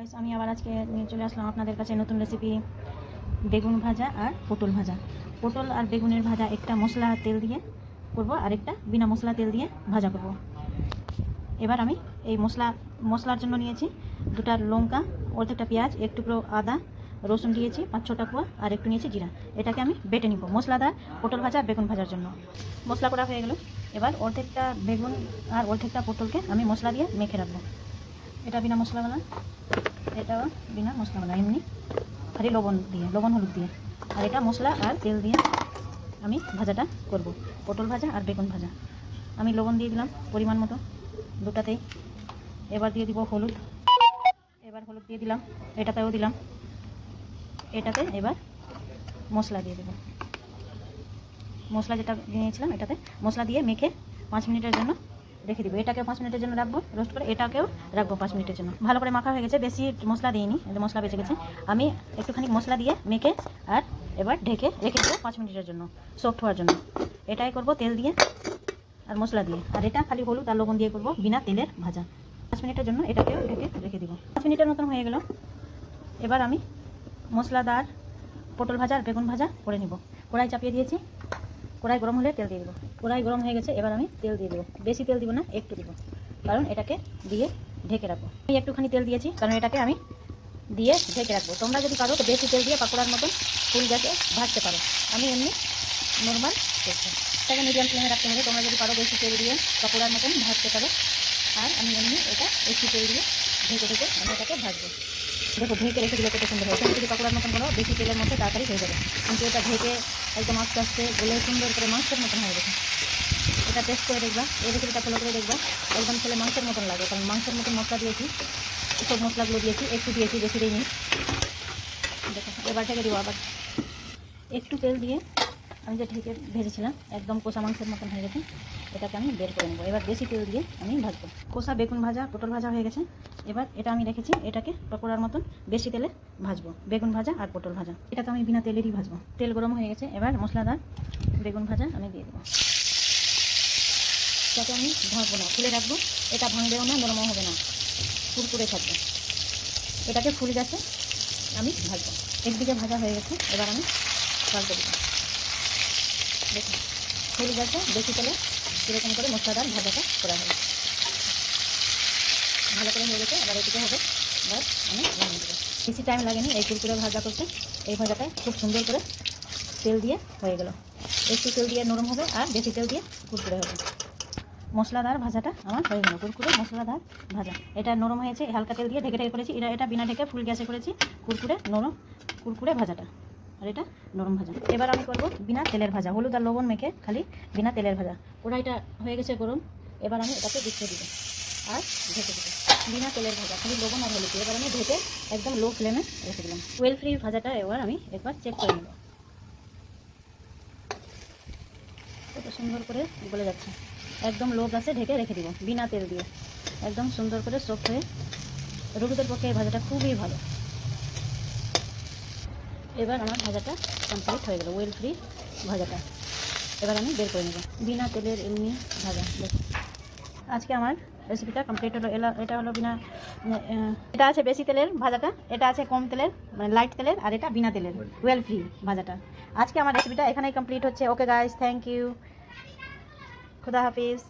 Guys, আমি আবার আজকে নিয়ে চলে আসলাম আপনাদের কাছে নতুন রেসিপি বেগুন ভাজা আর পটল ভাজা। পটল আর বেগুনের ভাজা একটা মশলা তেল দিয়ে করব আর একটা বিনা মশলা তেল দিয়ে ভাজা করব। এবার আমি এই মশলার জন্য নিয়েছি দুটা লঙ্কা, অর্ধেকটা পেঁয়াজ, এক টুকরো আদা, রসুন দিয়েছি 5-6টা কোয়া আর একটু নিয়েছি জিরা। এটাকে আমি বেটে নিব মশলাদার পটল ভাজা বেগুন ভাজার জন্য। মশলা করা হয়ে গেল। এবার অর্ধেকটা বেগুন আর অর্ধেকটা পটলকে আমি মশলা দিয়ে মেখে রাখবো। এটা বিনা মশলাওয়ালা, এটাও বিনা মশলাওয়ালা, এমনি খালি লবণ হলুদ দিয়ে। আর এটা মশলা আর তেল দিয়ে আমি ভাজাটা করব, পটল ভাজা আর বেগুন ভাজা। আমি লবণ দিয়ে দিলাম পরিমাণ মতো দুটাতেই। এবার দিয়ে দিব হলুদ, এবার হলুদ দিয়ে দিলাম, এটাতেও দিলাম। এটাতে এবার মশলা দিয়ে দেব, মশলা যেটা নিয়েছিলাম এটাতে মশলা দিয়ে মেখে 5 মিনিটের জন্য রেখে দিব। এটাকেও 5 মিনিটের জন্য রাখবো রোস্ট করে, এটাকেও রাখবো 5 মিনিটের জন্য। ভালো করে মাখা হয়ে গেছে, বেশি মশলা দিইনি, মশলা বেঁচে গেছে। আমি একটুখানি মশলা দিয়ে মেখে আর এবার ঢেকে রেখে দেবো 5 মিনিটের জন্য সফট হওয়ার জন্য। এটাই করব তেল দিয়ে আর মশলা দিয়ে। আর এটা খালি হলুদ আর লবণ দিয়ে করব বিনা তেলের ভাজা। 5 মিনিটের জন্য এটাকেও ঢেকে রেখে দিব। 5 মিনিটের মতন হয়ে গেল। এবার আমি মশলাদার পটল ভাজা আর বেগুন ভাজা করে নিব। কড়াই চাপিয়ে দিয়েছি, কড়াই গরম হলে তেল দিয়ে দেবো। কড়াই গরম হয়ে গেছে, এবার আমি তেল দিয়ে দেবো। বেশি তেল দিব না, একটু দিব, কারণ এটাকে দিয়ে ঢেকে রাখবো। আমি একটুখানি তেল দিয়েছি কারণ এটাকে আমি দিয়ে ঢেকে রাখবো। তোমরা যদি পারো তো বেশি তেল দিয়ে পাকোড়ার মতন ফুল গ্যাসে ভাজতে পারো। আমি এমনি নর্মাল করছি, এটাকে মিডিয়াম ফ্লেমে রাখতে হবে। তোমরা যদি পারো বেশি তেল দিয়ে পাকোড়ার মতন ভাজতে পারো। আর আমি এমনি এটা একটু তেল দিয়ে ঢেকে আমি এটাকে ভাজবো। দেখো ঢেকে রেখে দিলে কত সুন্দর হয়। তুমি যদি পাকোড়ার মতন করো বেশি তেলের মধ্যে তাড়াতাড়ি হয়ে যাবে, কিন্তু এটা ঢেকে একদম আস্তে আস্তে গলে সুন্দর করে মাংসের মতন হয়ে গেছে। এটা টেস্ট করে দেখবা, এই রেসিপিটা ফলো করে দেখবা, একদম ছেলে মাংসের মতন লাগে। কারণ মাংসের মতন মশলা দিয়েছি, সব মশলাগুলো দিয়েছি, একটু দিয়েছি, বেশি দিইনি। দেখো এবার ঢেকে দিব। আবার একটু তেল দিয়ে আমি যে ঢেকে ভেজেছিলাম একদম কষা মাংসের মতন হয়ে গেছে। এটাকে আমি বের করে নেবো। এবার বেশি তেল দিয়ে আমি ভাজবো। কষা বেগুন ভাজা পটল ভাজা হয়ে গেছে। এবার এটা আমি রেখেছি, এটাকে পকোড়ার মতন বেশি তেলে ভাজবো, বেগুন ভাজা আর পটল ভাজা। এটা তো আমি বিনা তেলেরই ভাজবো। তেল গরম হয়ে গেছে, এবার মশলাদার বেগুন ভাজা আমি দিয়ে দেবো। এটাকে আমি ভাজবো না, খুলে রাখবো। এটা ভাঙবেও না, নরমও হবে না, কুরকুরে থাকবে। এটাকে ফুল গ্যাসে আমি ভাজবো। একদিকে ভাজা হয়ে গেছে, এবার আমি পাল্টে দেবো। দেখুন ফুল গ্যাসে বেশি তেলে এরকম করে মশলাদার ভাজাটা করা হয়। ভালো করে হয়ে গেছে, এবার এদিকে হবে। এবার আমি নামিয়ে দেবো। বেশি টাইম লাগেনি এই কুরকুরে ভাজা করতে। এই ভাজাটা খুব সুন্দর করে তেল দিয়ে হয়ে গেল। একটু তেল দিয়ে নরম হবে আর বেশি তেল দিয়ে কুরকুরে হবে। মশলাদার ভাজাটা আমার হয়ে গেল, কুরকুরে মশলাদার ভাজা। এটা নরম হয়েছে, হালকা তেল দিয়ে ঢেকে করেছি। এটা বিনা ঢেকে ফুল গ্যাসে করেছি কুরকুরে ভাজাটা। আর এটা নরম ভাজা। এবার আমি করব বিনা তেলের ভাজা, হলুদ আর লবণ মেখে খালি বিনা তেলের ভাজা। কড়াইটা হয়ে গেছে গরম, এবার আমি এটাকে দিতে দিব আর ঢেকে দেবো। বিনা তেলের ভাজা, খালি লবণ আর হলুদ। এবার আমি ঢেকে একদম লো ফ্লেমে রেখে দিলাম। ওয়েল ফ্রি ভাজাটা এবার আমি একবার চেক করে নেব। কত সুন্দর করে গলে যাচ্ছে। একদম লো গ্যাসে ঢেকে রেখে দিব বিনা তেল দিয়ে, একদম সুন্দর করে সফট হয়ে। রোগীদের পক্ষে এই ভাজাটা খুবই ভালো। এবার আমার ভাজাটা কমপ্লিট হয়ে গেল, ওয়েল ফ্রি ভাজাটা। এবার আমি বের করে নেব বিনা তেলের এমনি ভাজা। দেখুন আজকে আমার রেসিপিটা কমপ্লিট হলো। এটা হলো বিনা, এটা আছে বেশি তেলের ভাজাটা, এটা আছে কম তেলের মানে লাইট তেলের, আর এটা বিনা তেলের ওয়েল ফ্রি ভাজাটা। আজকে আমার রেসিপিটা এখানেই কমপ্লিট হচ্ছে। ওকে গাইস, থ্যাংক ইউ, খুদা হাফিজ।